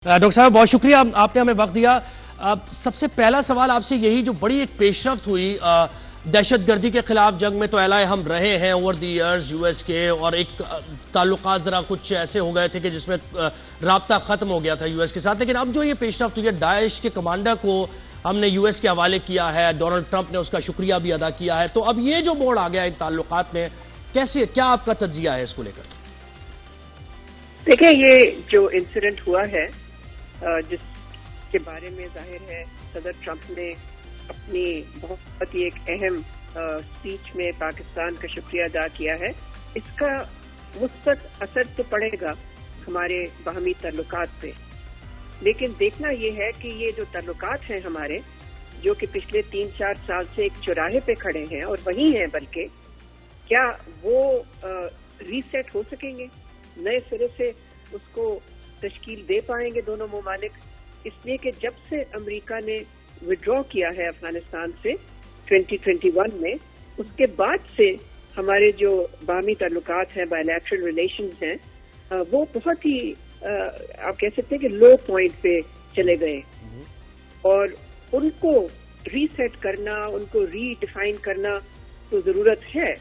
Doctor साहब बहुत शुक्रिया आपने हमें वक्त दिया। सबसे पहला सवाल आपसे यही, जो बड़ी एक पेशरफ्त हुई दहशतगर्दी के खिलाफ जंग में, तो एलाय हम रहे हैं ओवर द इयर्स यूएस के, और एक ताल्लुकात जरा कुछ ऐसे हो गए थे कि जिसमें राब्ता खत्म हो गया था यूएस के साथ। लेकिन अब जो ये पेशरफ्त हुई है, दाइश के कमांडर को हमने यूएस के हवाले किया है, डोनाल्ड ट्रंप ने उसका शुक्रिया भी अदा किया है, तो अब ये जो मोड़ आ गया इन ताल्लुकात में, कैसे, क्या आपका तज्जिया है इसको लेकर? देखिए, ये जो इंसिडेंट हुआ है जिसके बारे में जाहिर है सदर ट्रंप ने अपनी बहुत ही एक अहम स्पीच में पाकिस्तान का शुक्रिया अदा किया है, इसका मुस्बत असर तो पड़ेगा हमारे बाहमी ताल्लुकात पे। लेकिन देखना ये है कि ये जो ताल्लुकात हैं हमारे, जो कि पिछले 3-4 साल से एक चौराहे पे खड़े हैं और वही हैं, बल्कि क्या वो रीसेट हो सकेंगे, नए सिरे से उसको तश्कील दे पाएंगे दोनों मुमालिक? इसलिए कि जब से अमेरिका ने विड्रॉ किया है अफगानिस्तान से 2021 में, उसके बाद से हमारे जो बाहमी ताल्लुकात हैं, बायलैटरल रिलेशंस हैं, वो बहुत ही आप कह सकते हैं कि लो पॉइंट पे चले गए। और उनको रीसेट करना, उनको रीडिफाइन करना तो जरूरत है,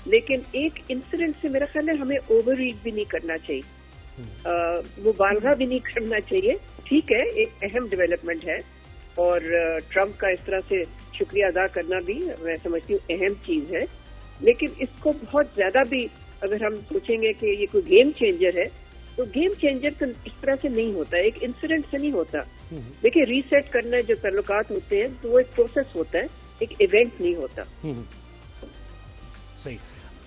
लेकिन एक इंसिडेंट से मेरा ख्याल है हमें ओवर रीड भी नहीं करना चाहिए, मुबालगा भी नहीं करना चाहिए। ठीक है, एक अहम डेवलपमेंट है और ट्रंप का इस तरह से शुक्रिया अदा करना भी मैं समझती हूँ अहम चीज है, लेकिन इसको बहुत ज्यादा भी अगर हम सोचेंगे कि ये कोई गेम चेंजर है, तो गेम चेंजर तो इस तरह से नहीं होता, एक इंसिडेंट से नहीं होता। देखिए, रीसेट करना जो ताल्लुकात होते हैं तो वो एक प्रोसेस होता है, एक इवेंट नहीं होता। सही।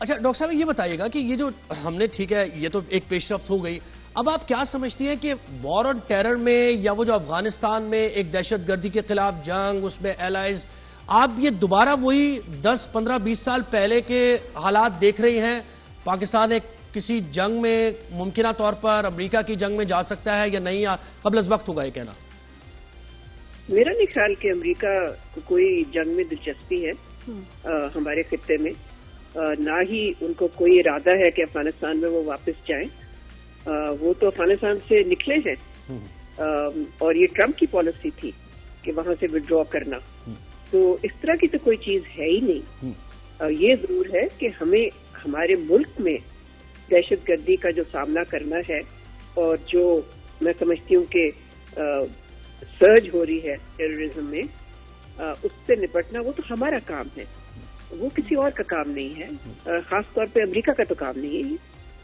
अच्छा डॉक्टर साहब, ये बताइएगा कि ये जो हमने, ठीक है, ये तो एक पेशरफ्त हो गई, अब आप क्या समझती हैं कि वॉर ऑन टेरर में, या वो जो अफगानिस्तान में एक दहशतगर्दी के खिलाफ जंग, उसमें एलाइज, आप ये दोबारा वही 10, 15, 20 साल पहले के हालात देख रही हैं? पाकिस्तान एक किसी जंग में मुमकिन तौर पर अमेरिका की जंग में जा सकता है या नहीं, या कबल अज़ वक्त होगा ये कहना? मेरा नहीं ख्याल कि अमेरिका को कोई जंग में दिलचस्पी है हमारे खित्ते में, ना ही उनको कोई इरादा है कि अफगानिस्तान में वो वापस जाएं। वो तो अफगानिस्तान से निकले हैं और ये ट्रंप की पॉलिसी थी कि वहां से विड्रॉ करना, तो इस तरह की तो कोई चीज है ही नहीं। ये जरूर है कि हमें हमारे मुल्क में दहशतगर्दी का जो सामना करना है, और जो मैं समझती हूँ कि सर्ज हो रही है टेररिज्म में, उससे निपटना वो तो हमारा काम है, वो किसी और का काम नहीं है, खास तौर पे अमेरिका का तो काम नहीं है।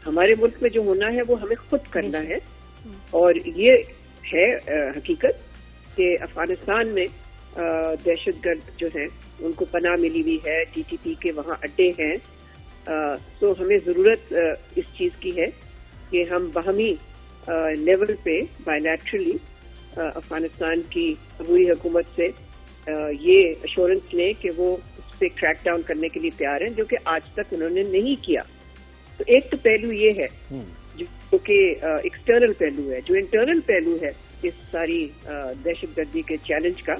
हमारे मुल्क में जो होना है वो हमें खुद करना है। और ये है हकीकत कि अफगानिस्तान में दहशतगर्द जो हैं उनको पनाह मिली हुई है, टीटीपी के वहाँ अड्डे हैं। तो हमें जरूरत इस चीज की है कि हम बाहमी लेवल पे बायलैटरली अफगानिस्तान की अबूरी हुकूमत से ये अश्योरेंस लें कि वो उस पर क्रैक डाउन करने के लिए तैयार हैं, जो कि आज तक उन्होंने नहीं किया। तो एक तो पहलू ये है जो कि एक्सटर्नल पहलू है। जो इंटरनल पहलू है इस सारी दहशतगर्दी के चैलेंज का,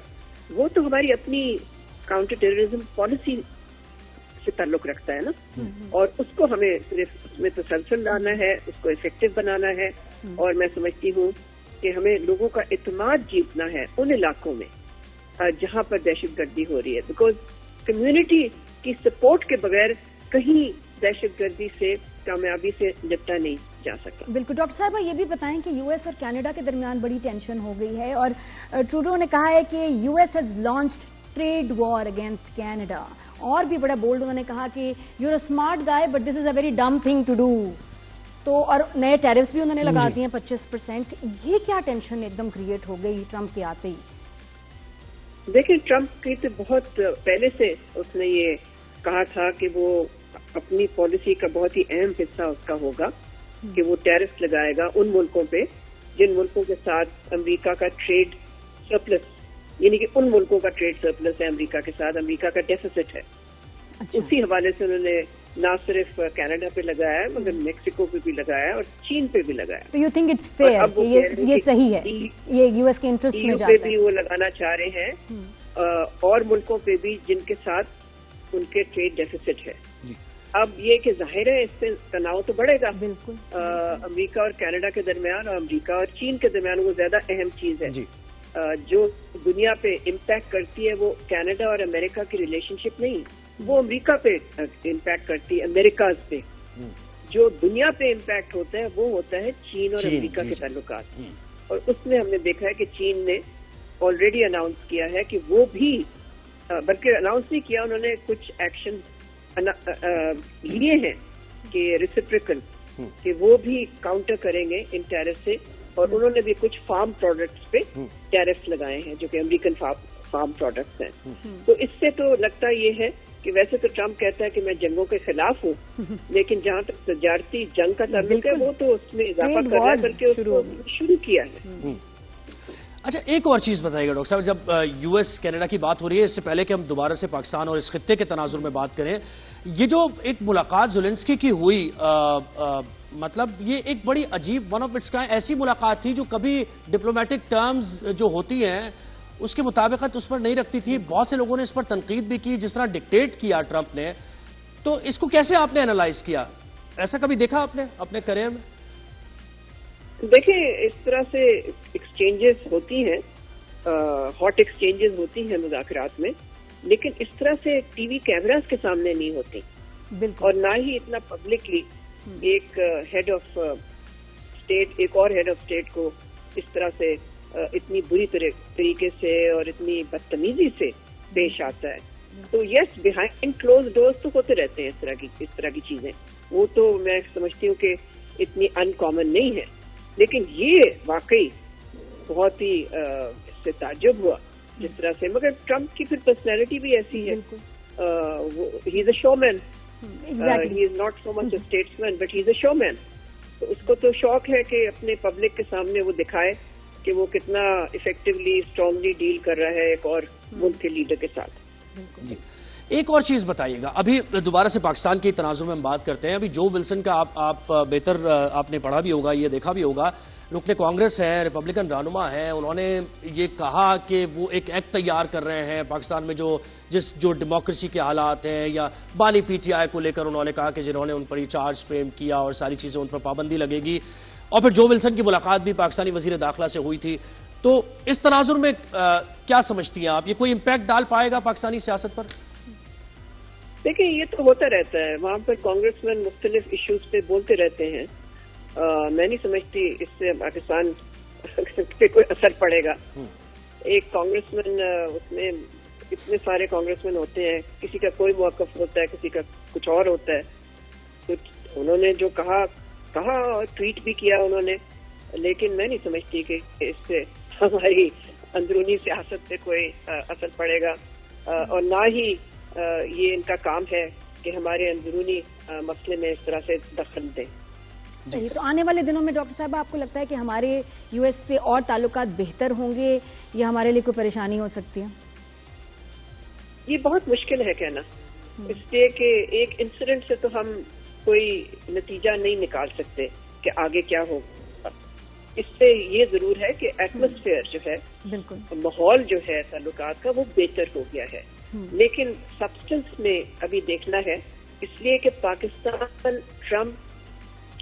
वो तो हमारी अपनी काउंटर टेररिज्म पॉलिसी से ताल्लुक रखता है ना, और उसको हमें सिर्फ उसमें तसलसल लाना है, उसको इफेक्टिव बनाना है। और मैं समझती हूँ कि हमें लोगों का इत्मीनान जीतना है उन इलाकों में जहाँ पर दहशतगर्दी हो रही है, बिकॉज कम्युनिटी की सपोर्ट के बगैर कहीं दहशतगर्दी से कामयाबी से निपटा नहीं जा सकता। बिल्कुल। डॉक्टर साहब, ये भी बताएं कि यूएस और कनाडा के दरमियान बड़ी टेंशन हो गई है, और ट्रूडो ने कहा है कि US has launched trade war against Canada, और भी बड़ा बोल्ड उन्होंने कहा कि you are a smart guy but this is a very dumb thing to do. तो और नए टैरिफ्स भी उन्होंने लगा दिए 25%। ये क्या टेंशन एकदम क्रिएट हो गई ट्रंप के आते ही? देखिए, ट्रंप की तो बहुत पहले से उसने ये कहा था कि वो अपनी पॉलिसी का बहुत ही अहम हिस्सा उसका होगा कि वो टैरिफ लगाएगा उन मुल्कों पे जिन मुल्कों के साथ अमेरिका का ट्रेड सरप्लस, यानी कि उन मुल्कों का ट्रेड सरप्लस है अमेरिका के साथ, अमेरिका का डेफिसिट है। अच्छा। उसी हवाले से उन्होंने ना सिर्फ कनाडा पे लगाया है, मगर मेक्सिको पे भी लगाया और चीन पे भी लगाया। तो यू थिंक इट्स फेयर, ये सही है, ये यूएस के इंटरेस्ट में जाता है? भी वो लगाना चाह रहे हैं और मुल्कों पे भी जिनके साथ उनके ट्रेड डेफिसिट है। अब ये कि जाहिर है इससे तनाव तो बढ़ेगा। बिल्कुल। अमेरिका और कनाडा के दरमियान और अमेरिका और चीन के दरमियान वो ज्यादा अहम चीज है। जी। जो दुनिया पे इम्पैक्ट करती है वो कनाडा और अमेरिका की रिलेशनशिप नहीं, वो अमेरिका पे इम्पैक्ट करती है, अमेरिका पे। जो दुनिया पे इम्पैक्ट होता है वो होता है चीन और अमेरिका के ताल्लुकात। और उसमें हमने देखा है कि चीन ने ऑलरेडी अनाउंस किया है कि वो भी, बल्कि अनाउंस नहीं किया, उन्होंने कुछ एक्शन लिए हैं कि रेसिप्रोकल, कि वो भी काउंटर करेंगे इन टैरिफ से। और उन्होंने भी कुछ फार्म प्रोडक्ट्स पे टैरिफ लगाए हैं जो कि अमेरिकन फार्म प्रोडक्ट्स हैं। तो इससे तो लगता ये है कि वैसे तो ट्रम्प कहता है कि मैं जंगों के खिलाफ हूँ, लेकिन जहाँ तक तजारती जंग का ताल्लुक है वो तो उसमें इजाफा कर रहा है, बल्कि उसको शुरू किया है। अच्छा, एक और चीज बताइएगा डॉक्टर साहब, जब यूएस कनाडा की बात हो रही है, इससे पहले कि हम दोबारा से पाकिस्तान और इस खित्ते के तनाजुर में बात करें, ये जो एक मुलाकात ज़ेलेंस्की की हुई, मतलब ये एक बड़ी अजीब, वन ऑफ इट्स काइंड ऐसी मुलाकात थी जो कभी डिप्लोमेटिक टर्म्स जो होती हैं उसके मुताबिकत उस पर नहीं रखती थी। बहुत से लोगों ने इस पर तनकीद भी की, जिस तरह डिक्टेट किया ट्रंप ने। तो इसको कैसे आपने एनालाइज किया? ऐसा कभी देखा आपने अपने करियर में? देखिए, इस तरह से एक्सचेंजेस होती हैं, हॉट एक्सचेंजेस होती हैं मुज़ाकरात में, लेकिन इस तरह से टीवी कैमरास के सामने नहीं होती। और ना ही इतना पब्लिकली एक हेड ऑफ स्टेट एक और हेड ऑफ स्टेट को इस तरह से इतनी बुरी तरीके से और इतनी बदतमीजी से पेश आता है। तो यस, बिहाइंड क्लोज डोर्स तो होते रहते हैं इस तरह की चीजें, वो तो मैं समझती हूँ कि इतनी अनकॉमन नहीं है। लेकिन ये वाकई बहुत ही इससे ताज्जुब हुआ जिस तरह से, मगर ट्रम्प की फिर पर्सनैलिटी भी ऐसी है, he is a showman, he is not so much a statesman but he is a showman. तो उसको तो शौक है कि अपने पब्लिक के सामने वो दिखाए कि वो कितना इफेक्टिवली स्ट्रांगली डील कर रहा है एक और मुल्क के लीडर के साथ। एक और चीज बताइएगा, अभी दोबारा से पाकिस्तान की तनाजुर में हम बात करते हैं। अभी जो विल्सन का आप बेहतर आपने पढ़ा भी होगा, ये देखा भी होगा, रुकने कांग्रेस है, रिपब्लिकन रहनुमा है, उन्होंने ये कहा कि वो एक एक्ट तैयार कर रहे हैं पाकिस्तान में जो डेमोक्रेसी के हालात हैं, या बानी पीटीआई को लेकर उन्होंने कहा कि जिन्होंने उन पर ये चार्ज फ्रेम किया और सारी चीजें, उन पर पाबंदी लगेगी। और फिर जो विल्सन की मुलाकात भी पाकिस्तानी वजीर दाखिला से हुई थी। तो इस तनाजुर में क्या समझती हैं आप, ये कोई इम्पैक्ट डाल पाएगा पाकिस्तानी सियासत पर? देखिए, ये तो होता रहता है, वहाँ पर कांग्रेसमैन मुख्तलिफ इश्यूज पे बोलते रहते हैं। मैं नहीं समझती इससे पाकिस्तान पे कोई असर पड़ेगा। एक कांग्रेसमैन, उसमें इतने सारे कांग्रेसमैन होते हैं, किसी का कोई मौक़िफ़ होता है, किसी का कुछ और होता है। तो उन्होंने जो कहा और ट्वीट भी किया उन्होंने, लेकिन मैं नहीं समझती कि इससे हमारी अंदरूनी सियासत पे कोई असर पड़ेगा, और ना ही ये इनका काम है कि हमारे अंदरूनी मसले में इस तरह से दखल दें। सही। तो आने वाले दिनों में डॉक्टर साहब, आपको लगता है कि हमारे यूएस से और ताल्लुकात बेहतर होंगे या हमारे लिए कोई परेशानी हो सकती है? ये बहुत मुश्किल है कहना, इसलिए कि एक इंसिडेंट से तो हम कोई नतीजा नहीं निकाल सकते कि आगे क्या होगा। इससे ये जरूर है कि एटमॉस्फेयर जो है, बिल्कुल, माहौल जो है ताल्लुकात का, वो बेहतर हो गया है। लेकिन सब्सटेंस में अभी देखना है, इसलिए कि पाकिस्तान ट्रम्प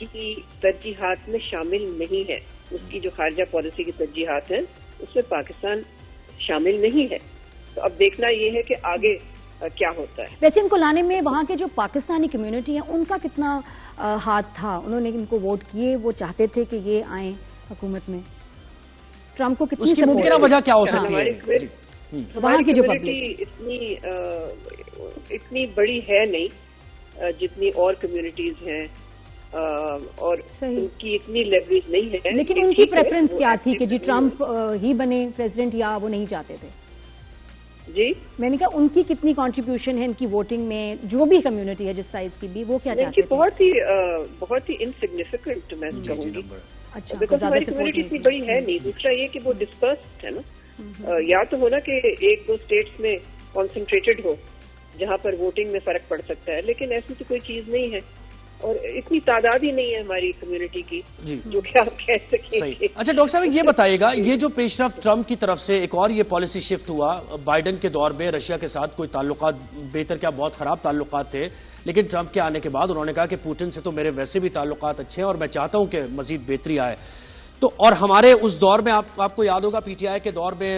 की तरजीहात में शामिल नहीं है। उसकी जो खारजा पॉलिसी की तरजीहात हैं उसमें पाकिस्तान शामिल नहीं है। तो अब देखना ये है कि आगे क्या होता है। वैसे इनको लाने में वहाँ के जो पाकिस्तानी कम्युनिटी है उनका कितना हाथ था? उन्होंने इनको वोट किए, वो चाहते थे कि ये आए हुकूमत में। ट्रम्प को कितनी उसकी मुमकिन वजह क्या हो सकती है? वहाँ की जो पब्लिक इतनी बड़ी है नहीं जितनी और कम्युनिटीज हैं, और उनकी इतनी लेवरेज नहीं है। लेकिन उनकी प्रेफरेंस क्या थी कि जी ट्रम्प ही बने प्रेसिडेंट, या वो नहीं चाहते थे? जी, मैंने कहा उनकी कितनी कंट्रीब्यूशन है इनकी वोटिंग में, जो भी कम्युनिटी है जिस साइज की भी, वो क्या चाहते थे? बहुत ही इनसिग्निफिकेंट मैं कहूँगी। अच्छा, बिकॉज हमारी कम्युनिटी इतनी बड़ी है नहीं। दूसरा ये कि वो डिस्पर्स्ड है ना, या तो होना कि एक दो स्टेट्स में कॉन्सेंट्रेटेड हो जहाँ पर वोटिंग में फर्क पड़ सकता है, लेकिन ऐसी तो कोई चीज नहीं है, और इतनी तादाद ही नहीं है हमारी कम्युनिटी की जो कि आप कह सकें। अच्छा डॉक्टर साहब, ये बताइएगा, ये जो पेशरफ्त ट्रम्प की तरफ से एक और ये पॉलिसी शिफ्ट हुआ, बाइडेन के दौर में रशिया के साथ कोई ताल्लुकात बेहतर क्या बहुत खराब ताल्लुकात थे, लेकिन ट्रंप के आने के बाद उन्होंने कहा कि पुतिन से तो मेरे वैसे भी ताल्लुकात अच्छे हैं और मैं चाहता हूं कि मजीद बेहतरी आए। तो और हमारे उस दौर में आपको याद होगा पीटीआई के दौर में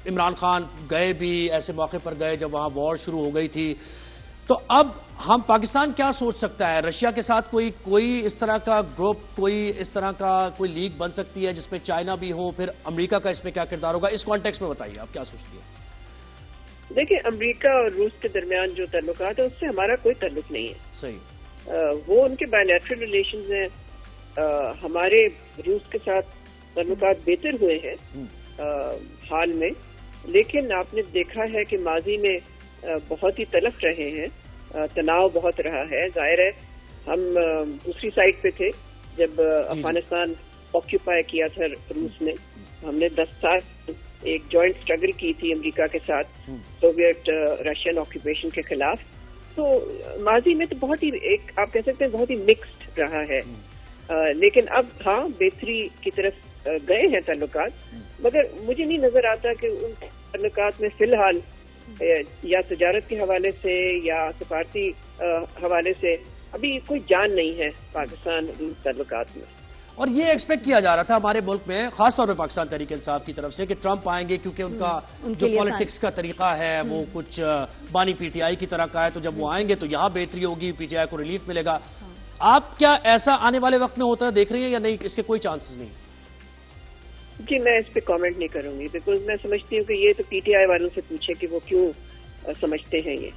इमरान खान गए भी, ऐसे मौके पर गए जब वहां वॉर शुरू हो गई थी। तो अब हम पाकिस्तान क्या सोच सकता है? रशिया के साथ कोई इस तरह का ग्रुप, कोई इस तरह का कोई लीग बन सकती है जिसमें चाइना भी हो, फिर अमेरिका का इसमें क्या किरदार होगा? इस कॉन्टेक्स्ट में बताइए आप क्या सोचती है? देखिए, अमेरिका और रूस के दरमियान जो ताल्लुकात है उससे हमारा कोई ताल्लुक नहीं है। सही। वो उनके बायलैटरल रिलेशंस हैं। हमारे रूस के साथ ताल्लुकात बेहतर हुए हैं हाल में, लेकिन आपने देखा है कि माजी में बहुत ही तलख रहे हैं, तनाव बहुत रहा है। जाहिर है हम दूसरी साइड पे थे जब अफगानिस्तान ऑक्यूपाई किया था रूस ने। हमने 10 साल एक जॉइंट स्ट्रगल की थी अमेरिका के साथ सोवियत रशियन ऑक्यूपेशन के खिलाफ। तो माजी में तो बहुत ही एक आप कह सकते हैं बहुत ही मिक्स्ड रहा है। लेकिन अब हाँ, बेहतरी की तरफ गए हैं ताल्लुकात, मगर मुझे नहीं नजर आता कि उन ताल्लुकात में फिलहाल या तजारत के हवाले से या सफारती हवाले से अभी कोई जान नहीं है पाकिस्तान रूस ताल्लुकात में। और ये एक्सपेक्ट किया जा रहा था हमारे मुल्क में, खासतौर पे पाकिस्तान तहरीक इंसाफ की तरफ से, कि ट्रंप आएंगे क्योंकि उनका जो पॉलिटिक्स का तरीका है वो कुछ बानी पीटीआई की तरह का है। तो जब वो आएंगे तो यहाँ बेहतरी होगी, पीटीआई को रिलीफ मिलेगा। आप क्या ऐसा आने वाले वक्त में होता देख रही हैं या नहीं? इसके कोई चांसेस नहीं? जी, मैं इस पे कमेंट नहीं करूंगी, बिकॉज मैं समझती हूँ कि ये तो पीटीआई वालों से पूछे कि वो क्यों समझते हैं ये।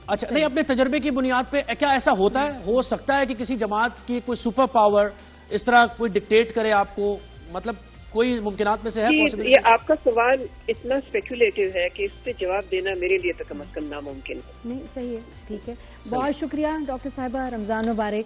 अच्छा, नहीं, अपने तजर्बे की बुनियाद पे क्या ऐसा होता है, हो सकता है कि किसी जमात की कोई सुपर पावर इस तरह कोई डिक्टेट करे आपको? मतलब कोई मुमकिनात में से है पॉसिबिलिटी? ये आपका सवाल इतना स्पेकुलेटिव है कि इस पे जवाब देना मेरे लिए तो कम से कम नामुमकिन है। नहीं, सही है, ठीक है। बहुत शुक्रिया डॉक्टर साहिबा, रमजान मुबारक।